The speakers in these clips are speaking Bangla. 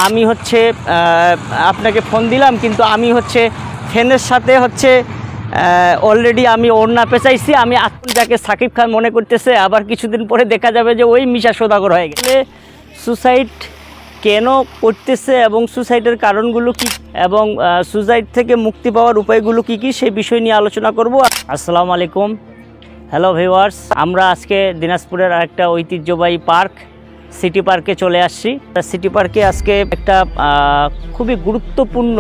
আমি হচ্ছে আপনাকে ফোন দিলাম, কিন্তু আমি হচ্ছে ফ্যানের সাথে হচ্ছে অলরেডি আমি ওড়না পেঁচাইছি। আমি এখন যাকে সাকিব খান মনে করতেছে, আবার কিছুদিন পরে দেখা যাবে যে ওই মিশা সওদাগর হয়ে গেছে। সুসাইড কেন করতেছে এবং সুসাইডের কারণগুলো কি, এবং সুসাইড থেকে মুক্তি পাওয়ার উপায়গুলো কি কি, সেই বিষয় নিয়ে আলোচনা করব। আসসালামু আলাইকুম, হ্যালো ভিউয়ার্স। আমরা আজকে দিনাজপুরের আরেকটা ঐতিহ্যবাহী পার্ক সিটি পার্কে চলে আসছি। সিটি পার্কে আজকে একটা খুবই গুরুত্বপূর্ণ,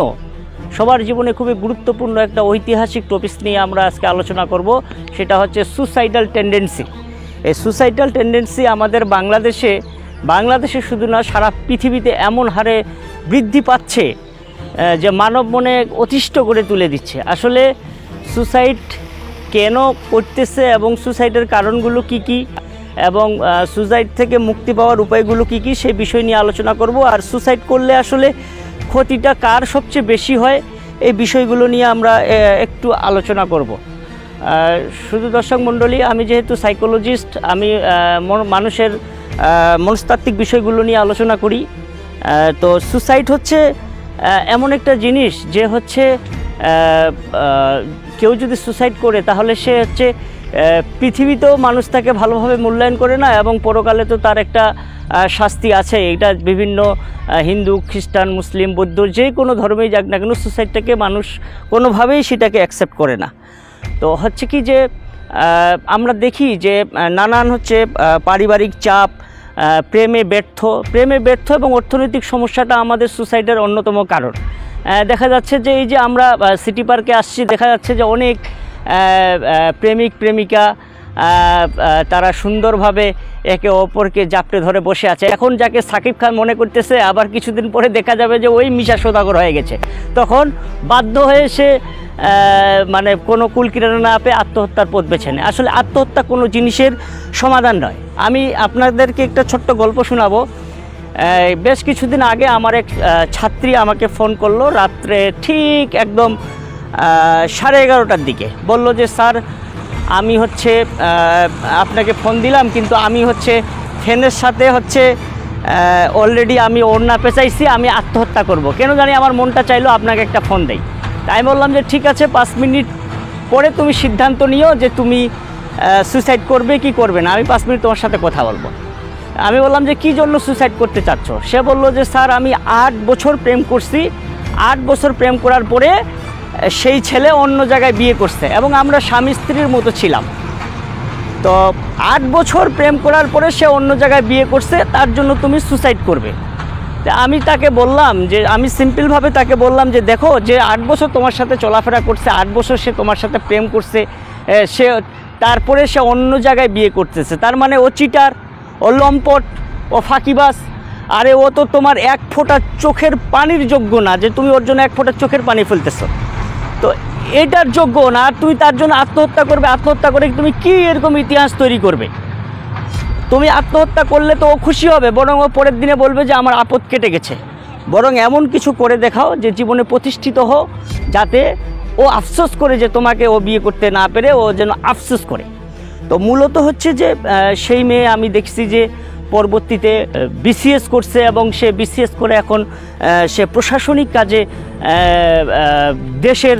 সবার জীবনে খুবই গুরুত্বপূর্ণ একটা ঐতিহাসিক টপিক নিয়ে আমরা আজকে আলোচনা করব। সেটা হচ্ছে সুসাইডাল টেন্ডেন্সি। এই সুসাইডাল টেন্ডেন্সি আমাদের বাংলাদেশে শুধু না, সারা পৃথিবীতে এমন হারে বৃদ্ধি পাচ্ছে যে মানব মনে অতিষ্ঠ করে তুলে দিচ্ছে। আসলে সুসাইড কেন করতেছে এবং সুসাইডের কারণগুলো কি কি, এবং সুসাইড থেকে মুক্তি পাওয়ার উপায়গুলো কি কি, সেই বিষয় নিয়ে আলোচনা করব। আর সুসাইড করলে আসলে ক্ষতিটা কার সবচেয়ে বেশি হয়, এই বিষয়গুলো নিয়ে আমরা একটু আলোচনা করব। শুধু দর্শক মণ্ডলী, আমি যেহেতু সাইকোলজিস্ট, আমি মানুষের মনস্তাত্ত্বিক বিষয়গুলো নিয়ে আলোচনা করি। তো সুসাইড হচ্ছে এমন একটা জিনিস যে হচ্ছে কেউ যদি সুসাইড করে তাহলে সে হচ্ছে পৃথিবীতেও মানুষ তাকে ভালোভাবে মূল্যায়ন করে না, এবং পরকালে তো তার একটা শাস্তি আছে। এটা বিভিন্ন হিন্দু, খ্রিস্টান, মুসলিম, বৌদ্ধ, যে কোনো ধর্মেই যাক না কেন, সুসাইডটাকে মানুষ কোনোভাবেই সেটাকে অ্যাকসেপ্ট করে না। তো হচ্ছে কি যে আমরা দেখি যে নানান হচ্ছে পারিবারিক চাপ, প্রেমে ব্যর্থ এবং অর্থনৈতিক সমস্যাটা আমাদের সুসাইডের অন্যতম কারণ। দেখা যাচ্ছে যে এই যে আমরা সিটি পার্কে আসছি, দেখা যাচ্ছে যে অনেক প্রেমিক প্রেমিকা তারা সুন্দরভাবে একে অপরকে জাপটে ধরে বসে আছে। এখন যাকে সাকিব খান মনে করতেছে, আবার কিছুদিন পরে দেখা যাবে যে ওই মিশা সওদাগর হয়ে গেছে। তখন বাধ্য হয়ে সে মানে কোনো কুল কিনারা না পেয়ে আত্মহত্যার পথ বেছে নেয়। আসলে আত্মহত্যা কোনো জিনিসের সমাধান নয়। আমি আপনাদেরকে একটা ছোট্ট গল্প শোনাবো। বেশ কিছুদিন আগে আমার এক ছাত্রী আমাকে ফোন করলো, রাত্রে ঠিক একদম 11:30টার দিকে। বলল যে স্যার, আমি হচ্ছে আপনাকে ফোন দিলাম, কিন্তু আমি হচ্ছে ফ্যানের সাথে হচ্ছে অলরেডি আমি ওড়না পেঁচাইছি, আমি আত্মহত্যা করব। কেন জানি আমার মনটা চাইলো আপনাকে একটা ফোন দেই। তাই বললাম যে ঠিক আছে, 5 মিনিট পরে তুমি সিদ্ধান্ত নিও যে তুমি সুসাইড করবে কি করবে না, আমি 5 মিনিট তোমার সাথে কথা বলবো। আমি বললাম যে কী জন্য সুসাইড করতে চাচ্ছ? সে বলল যে স্যার, আমি 8 বছর প্রেম করছি, 8 বছর প্রেম করার পরে সেই ছেলে অন্য জায়গায় বিয়ে করছে, এবং আমরা স্বামী স্ত্রীর মতো ছিলাম। তো 8 বছর প্রেম করার পরে সে অন্য জায়গায় বিয়ে করছে, তার জন্য তুমি সুসাইড করবে? আমি তাকে বললাম যে, আমি সিম্পলভাবে তাকে বললাম যে দেখো, যে 8 বছর তোমার সাথে চলাফেরা করছে, 8 বছর সে তোমার সাথে প্রেম করছে, সে তারপরে সে অন্য জায়গায় বিয়ে করতেছে, তার মানে ও চিটার, ও লম্পট, ও ফাঁকিবাজ। আরে ও তো তোমার 1 ফোঁটা চোখের পানির যোগ্য না যে তুমি ওর জন্য 1 ফোঁটা চোখের পানি ফেলতেছো। তো এটার যোগ্য না, তুই তার জন্য আত্মহত্যা করবে। আত্মহত্যা করে তুমি কি এরকম ইতিহাস তৈরি করবে? তুমি আত্মহত্যা করলে তো ও খুশি হবে, বরং ও পরের দিনে বলবে যে আমার আপদ কেটে গেছে। বরং এমন কিছু করে দেখাও যে জীবনে প্রতিষ্ঠিত হও, যাতে ও আফসোস করে যে তোমাকে ও বিয়ে করতে না পেরে ও যেন আফসোস করে। তো মূলত হচ্ছে যে সেই মেয়ে আমি দেখছি যে পরবর্তীতে বিসিএস করছে, এবং সে বিসিএস করে এখন সে প্রশাসনিক কাজে দেশের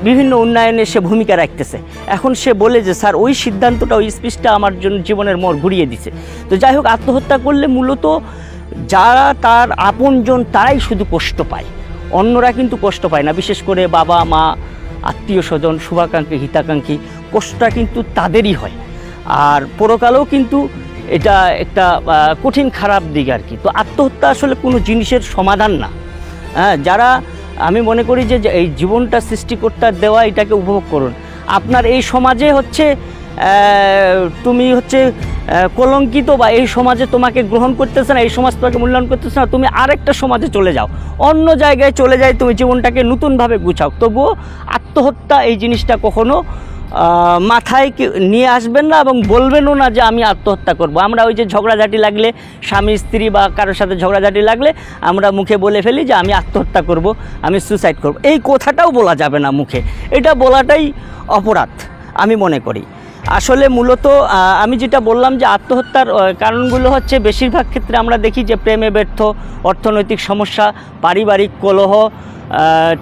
বিভিন্ন উন্নয়নে সে ভূমিকা রাখতেছে। এখন সে বলে যে স্যার, ওই সিদ্ধান্তটা, ওই স্পিচটা আমার জন্য জীবনের মোড় ঘুরিয়ে দিছে। তো যাই হোক, আত্মহত্যা করলে মূলত যারা তার আপনজন তারাই শুধু কষ্ট পায়, অন্যরা কিন্তু কষ্ট পায় না। বিশেষ করে বাবা মা, আত্মীয় স্বজন, শুভাকাঙ্ক্ষী, হিতাকাঙ্ক্ষী, কষ্টটা কিন্তু তাদেরই হয়। আর পরকালেও কিন্তু এটা একটা কঠিন খারাপ দিক আর কি। তো আত্মহত্যা আসলে কোনো জিনিসের সমাধান না। যারা, আমি মনে করি যে এই জীবনটা সৃষ্টিকর্তার দেওয়া, এটাকে উপভোগ করুন। আপনার এই সমাজে হচ্ছে তুমি হচ্ছে কলঙ্কিত, বা এই সমাজে তোমাকে গ্রহণ করতেছে না, এই সমাজ তোমাকে মূল্যায়ন করতেছে না, তুমি আরেকটা সমাজে চলে যাও, অন্য জায়গায় চলে যাই, তুমি জীবনটাকে নতুনভাবে গুছাও। তবুও আত্মহত্যা এই জিনিসটা কখনো মাথায় নিয়ে আসবেন না, এবং বলবেনও না যে আমি আত্মহত্যা করব। আমরা ওই যে ঝগড়াঝাটি লাগলে, স্বামী স্ত্রী বা কারোর সাথে ঝগড়াঝাটি লাগলে আমরা মুখে বলে ফেলি যে আমি আত্মহত্যা করব, আমি সুসাইড করব। এই কথাটাও বলা যাবে না মুখে, এটা বলাটাই অপরাধ আমি মনে করি। আসলে মূলত আমি যেটা বললাম যে আত্মহত্যার কারণগুলো হচ্ছে বেশিরভাগ ক্ষেত্রে আমরা দেখি যে প্রেমে ব্যর্থ, অর্থনৈতিক সমস্যা, পারিবারিক কলহ,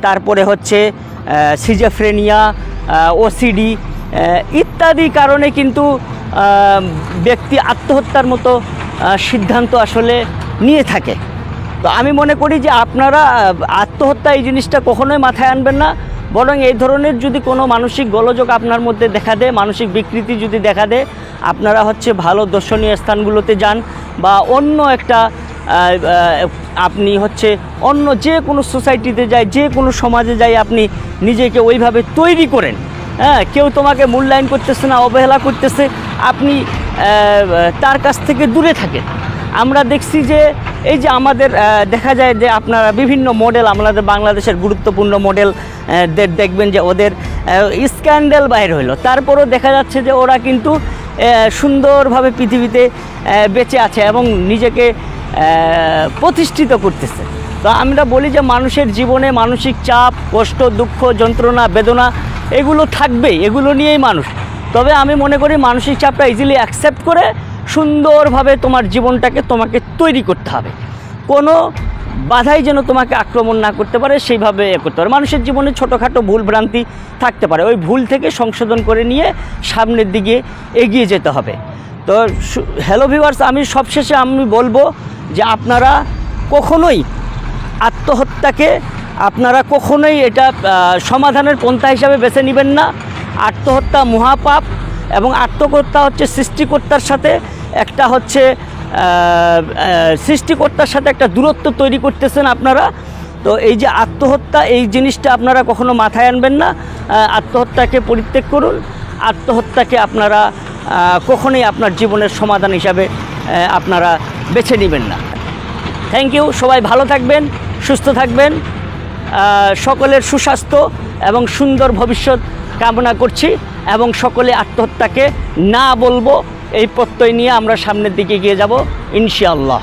তারপরে হচ্ছে সিজোফ্রেনিয়া, ওসিডি ইত্যাদি কারণে কিন্তু ব্যক্তি আত্মহত্যার মতো সিদ্ধান্ত আসলে নিয়ে থাকে। তো আমি মনে করি যে আপনারা আত্মহত্যা এই জিনিসটা কখনোই মাথায় আনবেন না, বরং এই ধরনের যদি কোনো মানসিক গোলযোগ আপনার মধ্যে দেখা দেয়, মানসিক বিকৃতি যদি দেখা দেয়, আপনারা হচ্ছে ভালো দর্শনীয় স্থানগুলোতে যান বা অন্য একটা আপনি হচ্ছে অন্য যে কোনো সোসাইটিতে যাই, যে কোনো সমাজে যাই, আপনি নিজেকে ওইভাবে তৈরি করেন। হ্যাঁ, কেউ তোমাকে মূল্যায়ন করতেছে না, অবহেলা করতেছে, আপনি তার কাছ থেকে দূরে থাকেন। আমরা দেখছি যে এই যে আমাদের দেখা যায় যে আপনারা বিভিন্ন মডেল, আমাদের বাংলাদেশের গুরুত্বপূর্ণ মডেল দেখবেন যে ওদের স্ক্যান্ডাল বাইর হইলো, তারপরও দেখা যাচ্ছে যে ওরা কিন্তু সুন্দরভাবে পৃথিবীতে বেঁচে আছে এবং নিজেকে প্রতিষ্ঠিত করতেছে। তো আমরা বলি যে মানুষের জীবনে মানসিক চাপ, কষ্ট, দুঃখ, যন্ত্রণা, বেদনা এগুলো থাকবেই, এগুলো নিয়েই মানুষ। তবে আমি মনে করি মানসিক চাপটা ইজিলি অ্যাকসেপ্ট করে সুন্দরভাবে তোমার জীবনটাকে তোমাকে তৈরি করতে হবে। কোনো বাধাই যেন তোমাকে আক্রমণ না করতে পারে সেইভাবে করতে পারে। মানুষের জীবনে ছোটোখাটো ভুল ভ্রান্তি থাকতে পারে, ওই ভুল থেকে সংশোধন করে নিয়ে সামনের দিকে এগিয়ে যেতে হবে। তো হ্যালো ভিউয়ার্স, আমি সবশেষে আমি বলবো যে আপনারা কখনোই আত্মহত্যাকে এটা সমাধানের পন্থা হিসাবে বেছে নেবেন না। আত্মহত্যা মহাপাপ, এবং আত্মহত্যা হচ্ছে সৃষ্টিকর্তার সাথে একটা দূরত্ব তৈরি করতেছেন আপনারা। তো এই যে আত্মহত্যা, এই জিনিসটা আপনারা কখনো মাথায় আনবেন না। আত্মহত্যাকে পরিত্যাগ করুন, আত্মহত্যাকে আপনারা কখনোই আপনার জীবনের সমাধান হিসাবে আপনারা বেছে নেবেন না। থ্যাংক ইউ, সবাই ভালো থাকবেন, সুস্থ থাকবেন, সকলের সুস্বাস্থ্য এবং সুন্দর ভবিষ্যৎ কামনা করছি, এবং সকলে আত্মহত্যাকে না বলবো এই প্রত্যয় নিয়ে আমরা সামনের দিকে এগিয়ে যাব ইনশাআল্লাহ।